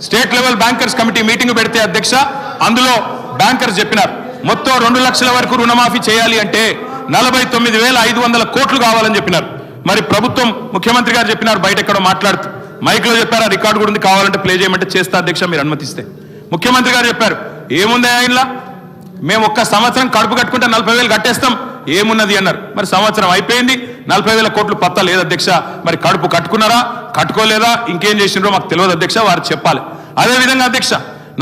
State level bankers committee meeting పెడితే అధ్యక్ష అందులో బ్యాంకర్స్ చెప్పినారు మొత్తం 2 లక్షల వరకు రుణమాఫీ చేయాలి అంటే 49,500 కోట్లు కావాలని చెప్పినారు. మరి ప్రభుత్వం ముఖ్యమంత్రి గారు చెప్పినారు బయట ఎక్కడో మాట్లాడుతూ మైక్లో చెప్పారు, ఆ రికార్డు కూడా ఉంది, కావాలంటే ప్లే చేయమంటే చేస్తా అధ్యక్ష మీరు అనుమతిస్తే. ముఖ్యమంత్రి గారు చెప్పారు ఏముంది ఆయనలా, మేము ఒక్క సంవత్సరం కడుపు కట్టుకుంటే 40,000 కట్టేస్తాం ఏమున్నది అన్నారు. మరి సంవత్సరం అయిపోయింది 40,000 కోట్లు పత్తా లేదు అధ్యక్ష. మరి కడుపు కట్టుకున్నారా కట్టుకోలేదా ఇంకేం చేసినారో మాకు తెలియదు అధ్యక్ష, వారు చెప్పాలి. అదేవిధంగా అధ్యక్ష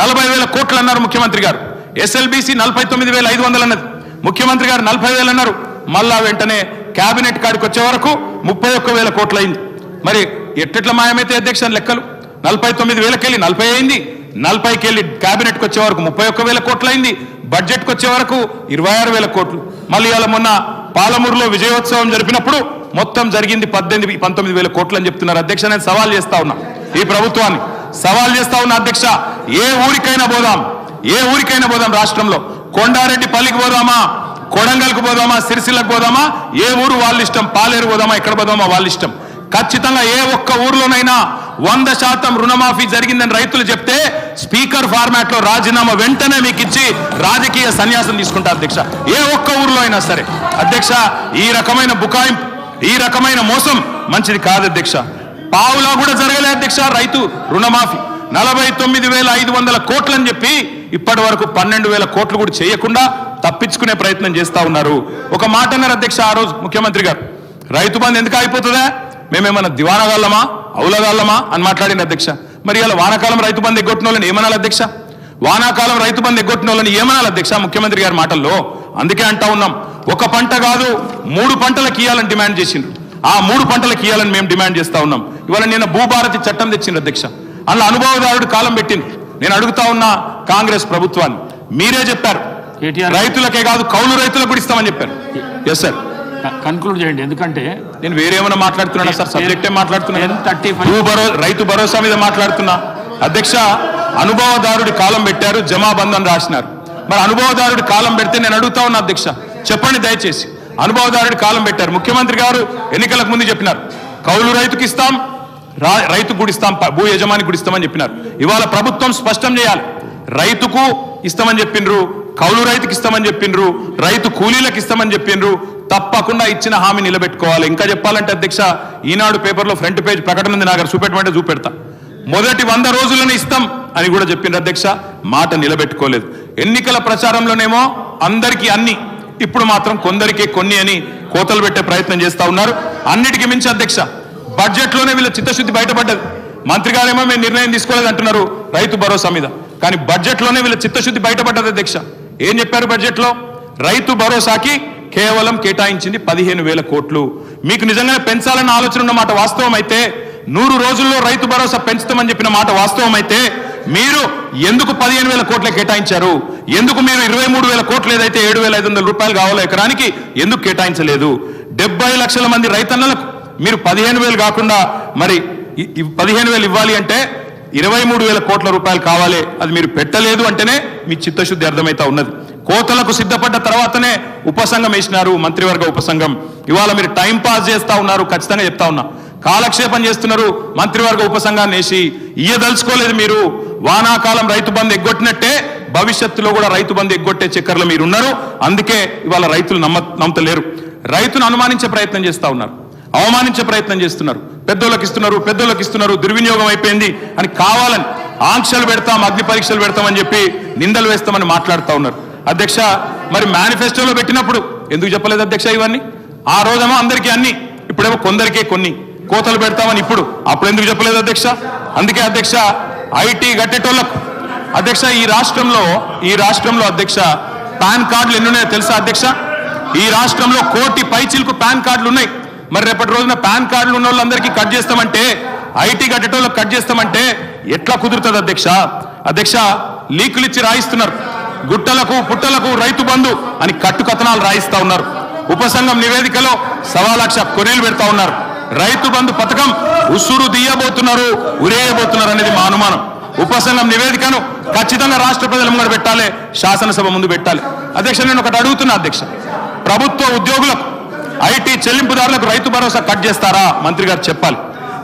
40,000 కోట్లు అన్నారు ముఖ్యమంత్రి గారు, ఎస్ఎల్బీసీ 49,500 అన్నది, ముఖ్యమంత్రి గారు 40,000 అన్నారు. మళ్ళా వెంటనే కేబినెట్ కాడికి వచ్చే వరకు 31,000 కోట్లు అయింది. మరి ఎట్లా మాయమైతే అధ్యక్ష లెక్కలు 49,000కి వెళ్ళి 40 అయింది, 40కి వెళ్ళి కేబినెట్కి వచ్చే వరకు 31,000 కోట్లు అయింది, బడ్జెట్కి వచ్చే వరకు 26,000 కోట్లు. మళ్ళీ ఇవాళ మొన్న పాలమూరులో విజయోత్సవం జరిపినప్పుడు మొత్తం జరిగింది 19,000 కోట్లు అని చెప్తున్నారు అధ్యక్ష. నేను సవాల్ చేస్తా ఉన్నా ఈ ప్రభుత్వాన్ని, సవాల్ చేస్తా ఉన్నా అధ్యక్ష, ఏ ఊరికైనా పోదాం రాష్ట్రంలో, కొండారెడ్డిపల్లికి పోదామా, కొడంగల్కు పోదామా, సిరిసిల్లకు పోదామా, ఏ ఊరు వాళ్ళ ఇష్టం, పాలేరు పోదామా, ఎక్కడ పోదామా వాళ్ళ ఇష్టం. ఖచ్చితంగా ఏ ఒక్క ఊర్లోనైనా 100% రుణమాఫీ జరిగిందని రైతులు చెప్తే స్పీకర్ ఫార్మాట్ లో రాజీనామా వెంటనే మీకు ఇచ్చి రాజకీయ సన్యాసం తీసుకుంటారు అధ్యక్ష, ఏ ఒక్క ఊర్లో అయినా సరే. అధ్యక్ష ఈ రకమైన బుకాయింపు, ఈ రకమైన మోసం మంచిది కాదు అధ్యక్ష. పావులా కూడా జరగలే అధ్యక్ష రైతు రుణమాఫీ. 49,500 కోట్లు అని చెప్పి ఇప్పటి వరకు 12,000 కోట్లు కూడా చేయకుండా తప్పించుకునే ప్రయత్నం చేస్తా ఉన్నారు. ఒక మాట అన్నారు అధ్యక్ష ఆ రోజు ముఖ్యమంత్రి గారు, రైతు బంధు ఎందుకు అయిపోతుందా, మేమేమన్నా దివానగాళ్ళమా అవులగాళ్ళమా అని మాట్లాడిన అధ్యక్ష. మరి ఇలా వానాకాలం రైతు బంధు ఎగ్గొట్టిన వాళ్ళని ఏమనాలి అధ్యక్ష, వానాకాలం రైతు బంధు ఎగ్గొట్టిన వాళ్ళని ఏమనాలి అధ్యక్ష ముఖ్యమంత్రి గారి మాటల్లో. అందుకే అంటా ఉన్నాం, ఒక పంట కాదు 3 పంటలకు ఇవ్వాలని డిమాండ్ చేసిండ్రు, ఆ 3 పంటలకు ఇవ్వాలని మేము డిమాండ్ చేస్తా ఉన్నాం. ఇవాళ నేను భూభారతి చట్టం తెచ్చిండ్రు అధ్యక్ష, అందులో అనుభవదారుడు కాలం పెట్టింది. నేను అడుగుతా ఉన్నా కాంగ్రెస్ ప్రభుత్వాన్ని, మీరే చెప్పారు రైతులకే కాదు కౌలు రైతులకు కూడా ఇస్తామని చెప్పారు. ఎస్ సార్, కన్క్లూడ్ చేయండి, ఎందుకంటే నేను వేరేమైనా మాట్లాడుతున్నా సార్, సబ్జెక్టే మాట్లాడుతున్నా, రైతు భరోసా మీద మాట్లాడుతున్నా అధ్యక్ష. అనుభవదారుడి కాలం పెట్టారు, జమాబంధన్ రాసినారు. మరి అనుభవదారుడి కాలం పెడితే నేను అడుగుతా ఉన్నా అధ్యక్ష, చెప్పండి దయచేసి, అనుభవదారుడి కాలం పెట్టారు. ముఖ్యమంత్రి గారు ఎన్నికలకు ముందు చెప్పినారు కౌలు రైతుకి ఇస్తాం, రైతు గుడిస్తాం, భూ యజమాని గుడిస్తామని చెప్పినారు. ఇవాళ ప్రభుత్వం స్పష్టం చేయాలి, రైతుకు ఇస్తామని చెప్పిండ్రు, కౌలు రైతుకి ఇస్తామని చెప్పిండ్రు, రైతు కూలీలకు ఇస్తామని చెప్పిండ్రు. తప్పకుండా ఇచ్చిన హామీ నిలబెట్టుకోవాలి. ఇంకా చెప్పాలంటే అధ్యక్ష ఈనాడు పేపర్లో ఫ్రంట్ పేజ్ ప్రకటన ఉంది, నాకు చూపెట్టమంటే చూపెడతా. మొదటి 100 రోజుల్లోనే ఇస్తాం అని కూడా చెప్పిండ్రు అధ్యక్ష, మాట నిలబెట్టుకోలేదు. ఎన్నికల ప్రచారంలోనేమో అందరికీ అన్ని, ఇప్పుడు మాత్రం కొందరికి కొన్ని అని కోతలు పెట్టే ప్రయత్నం చేస్తా ఉన్నారు. అన్నిటికీ మించి అధ్యక్ష బడ్జెట్ లోనే వీళ్ళ చిత్తశుద్ధి బయటపడ్డది. మంత్రి గారేమో మేము నిర్ణయం తీసుకోలేదు అంటున్నారు రైతు భరోసా మీద, కానీ బడ్జెట్ లోనే వీళ్ళ చిత్తశుద్ధి బయటపడ్డది అధ్యక్ష. ఏం చెప్పారు బడ్జెట్ లో, రైతు భరోసాకి కేవలం కేటాయించింది 15,000 కోట్లు. మీకు నిజంగానే పెంచాలన్న ఆలోచన ఉన్న మాట వాస్తవం అయితే, 100 రోజుల్లో రైతు భరోసా పెంచుతామని చెప్పిన మాట వాస్తవం అయితే, మీరు ఎందుకు 15,000 కోట్లే కేటాయించారు? ఎందుకు మీరు 23,000 కోట్లు ఏదైతే 7,500 రూపాయలు కావాలో ఎకరానికి ఎందుకు కేటాయించలేదు? 70 లక్షల మంది రైతన్నలకు మీరు 15,000 కాకుండా మరి 15,000 ఇవ్వాలి అంటే 23,000 కోట్ల రూపాయలు కావాలి. అది మీరు పెట్టలేదు అంటేనే మీ చిత్తశుద్ధి అర్థమైతా ఉన్నది. కోతలకు సిద్ధపడ్డ తర్వాతనే ఉపసంఘం వేసినారు, మంత్రివర్గ ఉపసంఘం. ఇవాళ మీరు టైం పాస్ చేస్తా ఉన్నారు, ఖచ్చితంగా చెప్తా ఉన్నా, కాలక్షేపం చేస్తున్నారు. మంత్రివర్గ ఉపసంఘాన్ని వేసి ఇయ్యదలుచుకోలేదు మీరు. వానాకాలం రైతు బంధు ఎగ్గొట్టినట్టే భవిష్యత్తులో కూడా రైతు బంధు ఎగ్గొట్టే చక్కర్లో మీరు ఉన్నారు. అందుకే ఇవాళ రైతులు నమ్మతలేరు. రైతును అనుమానించే ప్రయత్నం చేస్తా ఉన్నారు, అవమానించే ప్రయత్నం చేస్తున్నారు. పెద్దోళ్ళకి ఇస్తున్నారు, దుర్వినియోగం అయిపోయింది అని కావాలని ఆంక్షలు పెడతాం, అగ్ని పరీక్షలు పెడతామని చెప్పి నిందలు వేస్తామని మాట్లాడుతూ ఉన్నారు అధ్యక్ష. మరి మేనిఫెస్టోలో పెట్టినప్పుడు ఎందుకు చెప్పలేదు అధ్యక్ష ఇవన్నీ? ఆ రోజేమో అందరికీ అన్ని, ఇప్పుడేమో కొందరికే కొన్ని కోతలు పెడతామని అప్పుడు ఎందుకు చెప్పలేదు అధ్యక్ష? అందుకే అధ్యక్ష ఐటీ గట్టేటోళ్లకు అధ్యక్ష ఈ రాష్ట్రంలో అధ్యక్ష పాన్ కార్డులు ఎన్ని ఉన్నాయో తెలుసా అధ్యక్ష? ఈ రాష్ట్రంలో 1 కోటి పైచిలకు పాన్ కార్డులు ఉన్నాయి. మరి రేపటి రోజున పాన్ కార్డులు ఉన్న వాళ్ళందరికీ కట్ చేస్తామంటే, ఐటీ కట్టేటోళ్ళకి కట్ చేస్తామంటే ఎట్లా కుదురుతుంది అధ్యక్ష? లీకులు ఇచ్చి రాయిస్తున్నారు, గుట్టలకు పుట్టలకు రైతు బంధు అని కట్టుకథనాలు రాయిస్తా ఉన్నారు. ఉపసంఘం నివేదికలో 1,00,000 కొనేలు పెడతా ఉన్నారు. రైతు బంధు పథకం ఉసురు తీయబోతున్నారు, ఉరేయబోతున్నారు అనేది మా అనుమానం. ఉపసంఘం నివేదికను ఖచ్చితంగా రాష్ట్ర ప్రజల ముందు పెట్టాలి, శాసనసభ ముందు పెట్టాలి. అధ్యక్ష నేను ఒకటి అడుగుతున్నా అధ్యక్ష, ప్రభుత్వ ఉద్యోగులకు ఐటీ చెల్లింపుదారులకు రైతు భరోసా కట్ చేస్తారా? మంత్రి గారు చెప్పాలి.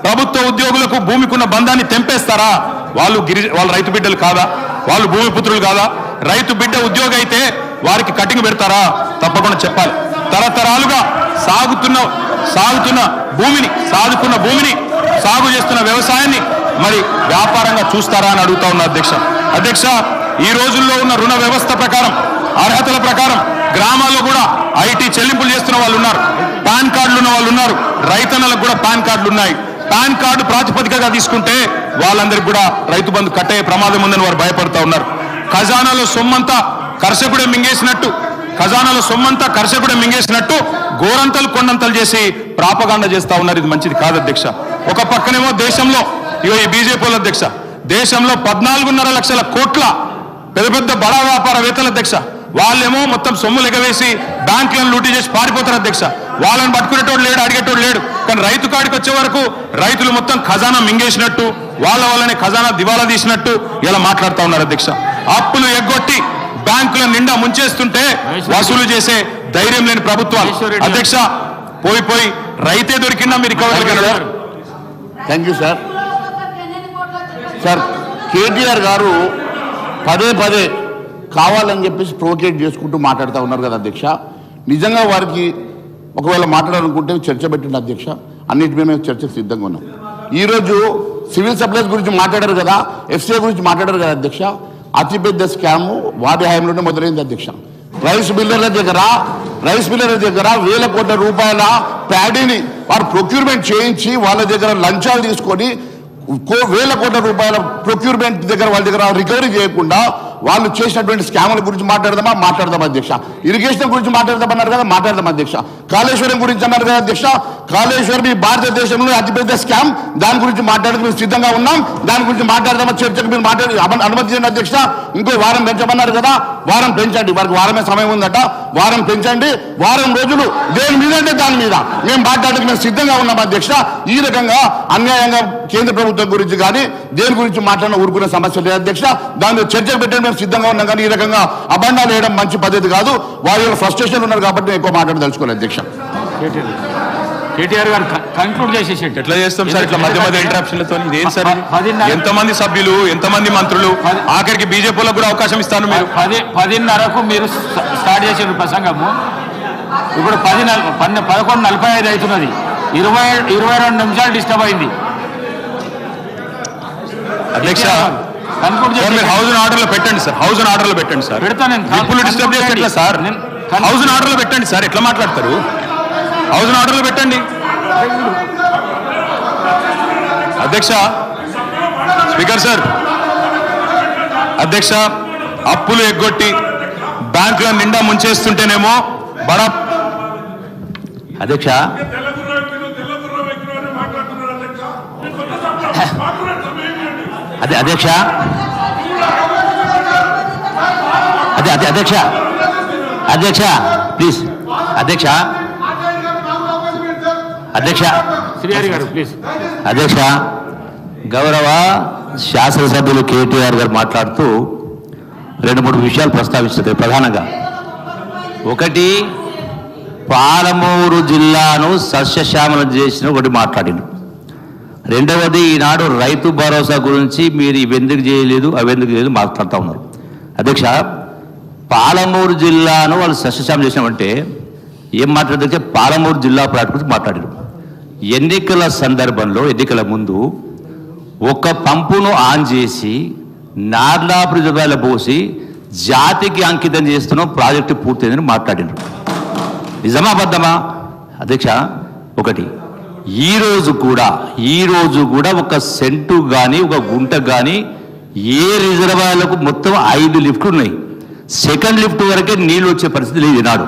ప్రభుత్వ ఉద్యోగులకు భూమికున్న బంధాన్ని తెంపేస్తారా? వాళ్ళు రైతు బిడ్డలు కాదా? వాళ్ళు భూమిపుత్రులు కాదా? రైతు బిడ్డ ఉద్యోగి అయితే వారికి కటింగ్ పెడతారా? తప్పకుండా చెప్పాలి. తరతరాలుగా సాగుతున్న భూమిని సాగు చేస్తున్న వ్యవసాయాన్ని మరి వ్యాపారంగా చూస్తారా అని అడుగుతా ఉన్నా అధ్యక్ష. ఈ రోజుల్లో ఉన్న రుణ వ్యవస్థ ప్రకారం, అర్హతల ప్రకారం గ్రామాల్లో కూడా ఐటీ చెల్లింపులు చేస్తున్న వాళ్ళు ఉన్నారు, పాన్ కార్డులు ఉన్న వాళ్ళు ఉన్నారు, రైతన్నలకు కూడా పాన్ కార్డులు ఉన్నాయి. పాన్ కార్డు ప్రాతిపదికగా తీసుకుంటే వాళ్ళందరికీ కూడా రైతు బంధు కట్టే ప్రమాదం ఉందని వారు భయపడతా ఉన్నారు. ఖజానాలో సొమ్మంతా కర్షకుడే మింగేసినట్టు గోరంతలు కొండంతలు చేసి ప్రాపగాండ చేస్తా ఉన్నారు. ఇది మంచిది కాదు అధ్యక్ష. ఒక పక్కనేమో దేశంలో ఈ బీజేపీ అధ్యక్ష, దేశంలో 14.5 లక్షల కోట్ల పెద్ద పెద్ద బడా వ్యాపారవేత్తల అధ్యక్ష, వాళ్ళేమో మొత్తం సొమ్ములు ఎగవేసి బ్యాంకులను లూటీ చేసి పారిపోతారు అధ్యక్ష. వాళ్ళని పట్టుకునేటోడు లేడు, అడిగేటోడు లేడు. కానీ రైతు కాడికి వచ్చే వరకు రైతులు మొత్తం ఖజానా మింగేసినట్టు, వాళ్ళ వల్లనే ఖజానా దివాలా తీసినట్టు ఇలా మాట్లాడుతూ ఉన్నారు అధ్యక్ష. అప్పులు ఎగ్గొట్టి బ్యాంకుల నిండా ముంచేస్తుంటే వసూలు చేసే ధైర్యం లేని ప్రభుత్వాలు అధ్యక్ష. పోయి రైతే దొరికినా మీరు recovery. Thank you sir. KTR గారు పదే కావాలని చెప్పేసి ప్రొవోకేట్ చేసుకుంటూ మాట్లాడుతూ ఉన్నారు కదా అధ్యక్ష. నిజంగా వారికి ఒకవేళ మాట్లాడాలనుకుంటే చర్చ పెట్టండి అధ్యక్ష. అన్నిటి మీద మేము చర్చకు సిద్ధంగా ఉన్నాం. ఈరోజు సివిల్ సప్లైస్ గురించి మాట్లాడారు కదా, ఎఫ్సీఐ గురించి మాట్లాడారు కదా అధ్యక్ష. అతిపెద్ద స్కాము వారి హయాంలోనే మొదలైంది అధ్యక్ష. రైస్ మిల్లర్ల దగ్గర 1,000 కోట్ల రూపాయల ప్యాడీని వారు ప్రొక్యూర్మెంట్ చేయించి వాళ్ళ దగ్గర లంచాలు తీసుకొని 1,000 కోట్ల రూపాయల ప్రొక్యూర్మెంట్ దగ్గర వాళ్ళ దగ్గర రికవరీ చేయకుండా వాళ్ళు చేసినటువంటి స్కాముల గురించి మాట్లాడదాం అధ్యక్ష. ఇరిగేషన్ గురించి మాట్లాడదామన్నారు కదా, మాట్లాడదాం అధ్యక్ష. కాళేశ్వరం గురించి అన్నారు కదా అధ్యక్ష. కాళేశ్వరం ఈ భారతదేశంలో అతిపెద్ద స్కామ్, దాని గురించి మాట్లాడడానికి మేము సిద్ధంగా ఉన్నాం. దాని గురించి మాట్లాడదామా, చర్చకు మీరు అనుమతి చేయండి అధ్యక్ష. ఇంకో వారం పెంచమన్నారు కదా, వారం పెంచండి. వారికి వారమే సమయం ఉందట, వారం పెంచండి. వారం రోజులు దేని మీద అంటే దాని మీద మేము మాట్లాడడానికి మేము సిద్ధంగా ఉన్నాం అధ్యక్ష. ఈ రకంగా అన్యాయంగా కేంద్ర ప్రభుత్వం గురించి కానీ దేని గురించి మాట్లాడిన ఊరుకునే సమస్య లేదు అధ్యక్ష. దాని మీద చర్చకు పెట్టండి, మేము సిద్ధంగా ఉన్నాం. కానీ ఈ రకంగా అబండాలు వేయడం మంచి పద్ధతి కాదు. వారి ఫ్రస్ట్రేషన్ ఉన్నారు కాబట్టి ఎక్కువ మాట్లాడదలుచుకోలేదు అధ్యక్ష. కేటీఆర్ గారు కంక్లూడ్ చేసేసేయండి. ఎట్లా చేస్తాం సార్ ఇట్లా మధ్య ఇంటరప్షన్లతో? ఇదేం సార్? ఎంతమంది సభ్యులు, ఎంతమంది మంత్రులు, ఆఖరికి బీజేపీలకు కూడా అవకాశం ఇస్తాను. మీరు 10:30కు మీరు స్టార్ట్ చేసిన ప్రసంగము ఇప్పుడు 11:45 అవుతున్నది. 22 నిమిషాలు డిస్టర్బ్ అయింది అధ్యక్ష. హౌస్ ఆర్డర్లో పెట్టండి సార్, హౌస్ ఆర్డర్లో పెట్టండి సార్. పెడతాను. ఇప్పుడు డిస్టర్బ్ చేస్తే ఎట్లా సార్? హౌస్ ఆర్డర్లో పెట్టండి సార్. ఎట్లా మాట్లాడతారు? హౌస్ ఆర్డర్లో పెట్టండి అధ్యక్ష. స్పీకర్ సార్, అధ్యక్ష, అప్పులు ఎగ్గొట్టి బ్యాంకుల నిండా ముంచేస్తుంటేనేమో బడా అధ్యక్ష అధ్యక్ష అధ్యక్ష ప్లీజ్ అధ్యక్ష శ్రీహరి గారు ప్లీజ్. అధ్యక్ష, గౌరవ శాసనసభ్యులు కేటీఆర్ గారు మాట్లాడుతూ 2-3 విషయాలు ప్రస్తావిస్తుంది. ప్రధానంగా ఒకటి, పాలమూరు జిల్లాను సస్యశ్యామలం చేసిన ఒకటి మాట్లాడిండు. రెండవది, ఈనాడు రైతు భరోసా గురించి మీరు ఇవెందుకు చేయలేదు అవెందుకు చేయలేదు మాట్లాడుతూ ఉన్నారు. అధ్యక్ష, పాలమూరు జిల్లాను వాళ్ళు సస్యశ్యామలం చేసినామంటే ఏం మాట్లాడితే పాలమూరు జిల్లా ప్రాజెక్టు గురించి మాట్లాడారు. ఎన్నికల సందర్భంలో, ఎన్నికల ముందు ఒక పంపును ఆన్ చేసి నార్లాపురి జిల్లాలో పోసి జాతికి అంకితం చేస్తున్నాం, ప్రాజెక్టు పూర్తయిందని మాట్లాడినారు. నిజమా అబద్ధమా అధ్యక్ష? ఒకటి, ఈరోజు కూడా ఒక సెంటు కానీ ఒక గుంట కానీ ఏ రిజర్వాయర్లకు మొత్తం 5 లిఫ్ట్లు ఉన్నాయి. సెకండ్ లిఫ్ట్ వరకే నీళ్ళు వచ్చే పరిస్థితి లేదు ఈనాడు.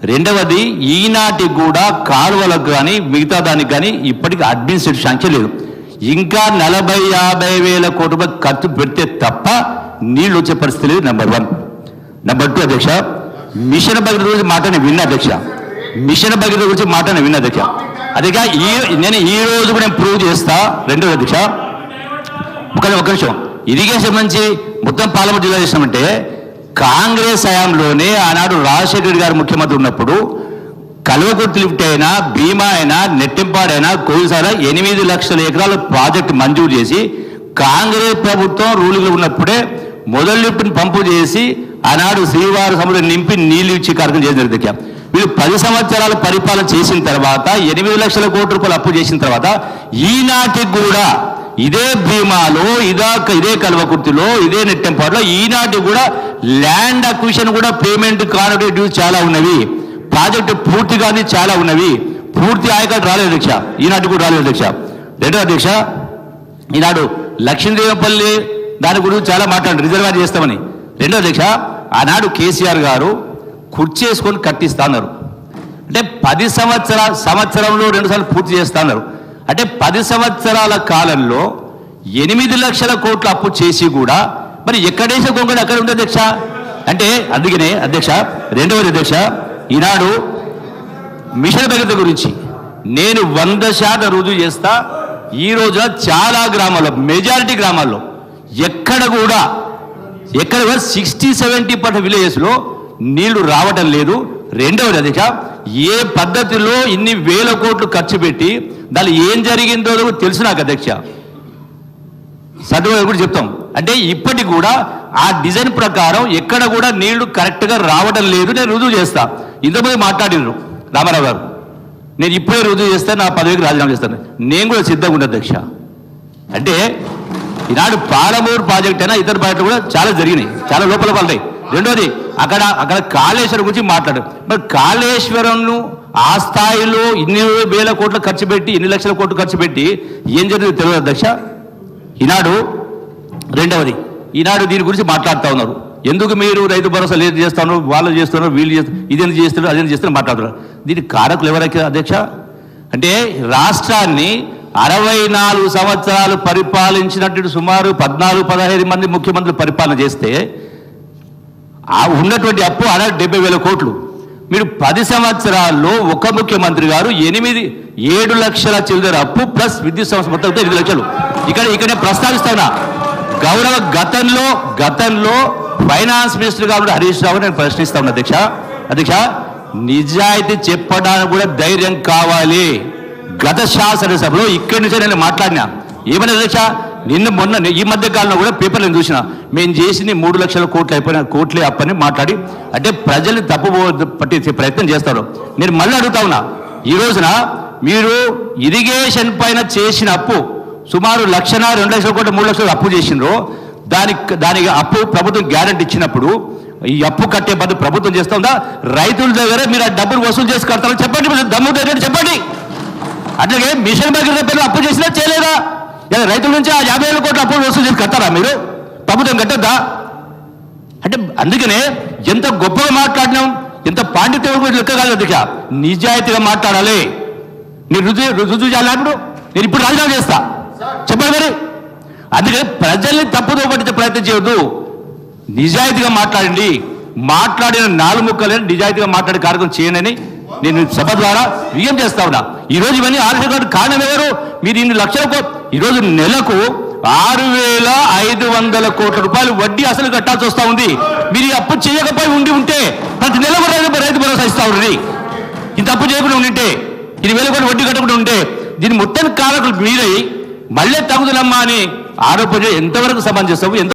రెండవది, ఈనాటికి కూడా కాలువలకు కానీ మిగతా దానికి కానీ ఇప్పటికీ అడ్మినిస్ట్రేటివ్ శాంక్షన్ లేదు. ఇంకా 40-50 వేల కోట్ల రూపాయలు ఖర్చు పెడితే తప్ప నీళ్ళు వచ్చే పరిస్థితి లేదు. నెంబర్ 1. నెంబర్ 2 అధ్యక్ష, మిషన్ భగీరథ గురించి మాట నేను విన్నా అధ్యక్ష. అధ్యక్ష, నేను ఈ రోజు కూడా నేను ప్రూవ్ చేస్తా. రెండోది అధ్యక్ష, ఒక నిమిషం, ఇరిగేషన్ నుంచి మొత్తం పాలమూరు జిల్లా చేసినామంటే కాంగ్రెస్ హయాంలోనే ఆనాడు రాజశేఖర రెడ్డి గారు ముఖ్యమంత్రి ఉన్నప్పుడు కల్వకుర్తి లిఫ్ట్ అయినా, భీమా అయినా, నెట్టింపాడైనా, కోయిసాల 8 లక్షల ఎకరాల ప్రాజెక్టు మంజూరు చేసి కాంగ్రెస్ ప్రభుత్వం రూలింగ్లో ఉన్నప్పుడే మొదటి లిఫ్ట్ని పంపు చేసి ఆనాడు శ్రీవారి సముద్రం నింపి నీళ్లు ఇచ్చి కార్యక్రమం చేసిన దగ్గర వీళ్ళు 10 సంవత్సరాలు పరిపాలన చేసిన తర్వాత 8 లక్షల కోట్ల రూపాయలు అప్పు చేసిన తర్వాత ఈనాటికి కూడా ఇదే భీమాలో ఇదే కల్వకుర్తిలో ఇదే నెట్టెంపాడులో ఈనాటికి కూడా ల్యాండ్ అక్విజిషన్ కూడా పేమెంట్ కానటువంటి డ్యూస్ చాలా ఉన్నవి. ప్రాజెక్టు పూర్తి కానీ చాలా ఉన్నవి. పూర్తి ఆయకట్టు రాలేదు అధ్యక్ష, ఈనాటి కూడా రాలేదు అధ్యక్ష. రెండో అధ్యక్ష, ఈనాడు లక్ష్మీదేవపల్లి దాని గురించి చాలా మాట్లాడారు, రిజర్వాయర్ చేస్తామని. రెండో అధ్యక్ష, ఆనాడు కేసీఆర్ గారు కుర్చేసుకొని కట్టిస్తా అన్నారు. అంటే 10 సంవత్సరంలో 2 సార్లు పూర్తి చేస్తా అన్నారు. అంటే 10 సంవత్సరాల కాలంలో 8 లక్షల కోట్ల అప్పు చేసి కూడా మరి ఎక్కడేసే కొంగడు అక్కడ ఉంది అధ్యక్ష. అంటే అందుకనే అధ్యక్ష, రెండవది అధ్యక్ష, ఈనాడు మిషన్ భగీరథ గురించి నేను 100% రుజువు చేస్తా. ఈ రోజున చాలా గ్రామాల్లో, మెజారిటీ గ్రామాల్లో ఎక్కడ కూడా 60-70% విలేజెస్లో నీళ్లు రావటం లేదు. రెండవది అధ్యక్ష, ఏ పద్ధతిలో ఇన్ని వేల కోట్లు ఖర్చు పెట్టి దాని ఏం జరిగిందో తెలుసు నాకు అధ్యక్ష, సదువు కూడా చెప్తాం. అంటే ఇప్పటికి కూడా ఆ డిజైన్ ప్రకారం ఎక్కడ కూడా నీళ్లు కరెక్ట్గా రావడం లేదు. నేను రుజువు చేస్తా. ఇంతమంది మాట్లాడినారు రామారావు గారు, నేను ఇప్పుడే రుజువు చేస్తే నా పదవికి రాజీనామా చేస్తాను. నేను కూడా సిద్ధంగా ఉన్నా అధ్యక్ష. అంటే ఈనాడు పాలమూరు ప్రాజెక్ట్ అయినా ఇతర ప్రాజెక్టులు కూడా చాలా జరిగినాయి, చాలా లోపల పడ్డాయి. రెండోది అక్కడ కాళేశ్వరం గురించి మాట్లాడారు. మరి కాళేశ్వరంను ఆ స్థాయిలో ఇన్ని వేల కోట్లు ఖర్చు పెట్టి, 8 లక్షల కోట్లు ఖర్చు పెట్టి ఏం జరిగిందో తెలియదు అధ్యక్ష. ఈనాడు రెండవది, ఈనాడు దీని గురించి మాట్లాడుతూ ఉన్నారు. ఎందుకు మీరు రైతు భరోసా లేదు చేస్తాను, వాళ్ళు చేస్తున్నారు, వీళ్ళు చేస్తారు, ఇదేం చేస్తున్నారు, అదేం చేస్తున్నారు మాట్లాడుతున్నారు. దీనికి కారకులు ఎవరైతే అధ్యక్ష? అంటే రాష్ట్రాన్ని 64 సంవత్సరాలు పరిపాలించినట్టు సుమారు 14-15 మంది ముఖ్యమంత్రులు పరిపాలన చేస్తే ఆ ఉన్నటువంటి అప్పు 70,000 కోట్లు. మీరు 10 సంవత్సరాల్లో ఒక ముఖ్యమంత్రి గారు 7 లక్షల చిల్లర అప్పు ప్లస్ విద్యుత్ సంస్థ మొత్తం 8 లక్షలు. ఇక్కడ ప్రస్తావిస్తున్నా, గౌరవ గతంలో ఫైనాన్స్ మినిస్టర్ గారు హరీష్ రావు నేను ప్రశ్నిస్తా ఉన్నా అధ్యక్ష, నిజాయితీ చెప్పడానికి కూడా ధైర్యం కావాలి. గత శాసనసభలో ఇక్కడి నుంచే నేను మాట్లాడినా. ఏమన్నా అధ్యక్ష, మొన్న ఈ మధ్య కాలంలో కూడా పేపర్లు నేను చూసిన, మేము చేసింది 3 లక్షల కోట్లు అయిపోయిన కోట్లే అప్పని మాట్లాడి, అంటే ప్రజలు తప్పు పట్టించే ప్రయత్నం చేస్తారు. నేను మళ్ళీ అడుగుతా ఉన్నా, ఈ రోజున మీరు ఇరిగేషన్ పైన చేసిన అప్పు సుమారు 1,00,000, 2 లక్షల కోట్లు, 3 లక్షలు అప్పు చేసిండ్రు. దానికి అప్పు ప్రభుత్వం గ్యారెంటీ ఇచ్చినప్పుడు ఈ అప్పు కట్టే బదులు ప్రభుత్వం చేస్తుందా? రైతుల దగ్గర మీరు ఆ డబ్బులు వసూలు చేసి కడతారని చెప్పండి, దమ్ము చెప్పండి. అట్లాగే మిషన్ భగీరథ పేరు అప్పు చేసినా చేయలేదా? రైతుల నుంచి ఆ 50,000 కోట్ల అప్పులు వసూలు చేసి కట్టారా మీరు? ప్రభుత్వం కట్టద్దా? అంటే అందుకనే ఎంత గొప్పగా మాట్లాడినాం, ఎంత పాండిత్యం కూడా లెక్క కాదు అధ్యక్ష. నిజాయితీగా మాట్లాడాలి. నేను రుజువు చేయాలన్నప్పుడు నేను ఇప్పుడు రాజీనామా చేస్తా చెప్పండి మరి. అందుకని ప్రజల్ని తప్పుదో పట్టించే ప్రయత్నం చేయొద్దు, నిజాయితీగా మాట్లాడండి. మాట్లాడిన 4 ముక్కలని నిజాయితీగా మాట్లాడే కార్యక్రమం చేయనని నేను సభ ద్వారా విజయం చేస్తా ఉన్నా. ఈరోజు ఇవన్నీ ఆలోచన కారణం ఎవరు? మీరు ఇన్ని లక్షల ఈరోజు నెలకు 6,500 కోట్ల రూపాయలు వడ్డీ అసలు కట్టాల్సి వస్తూ ఉంది. మీరు ఈ అప్పు చేయకపోయి ఉంటే ప్రతి నెల రైతు భరోసా ఇస్తా ఉంది. ఇంత అప్పు చేయకుండా ఉంటే 20,000 కోట్లు వడ్డీ కట్టకుండా ఉంటే దీని మొత్తం కారకులు మీరై మళ్ళీ తగుదలమ్మా అని ఆరోపణ ఎంతవరకు సమానం చేస్తావు?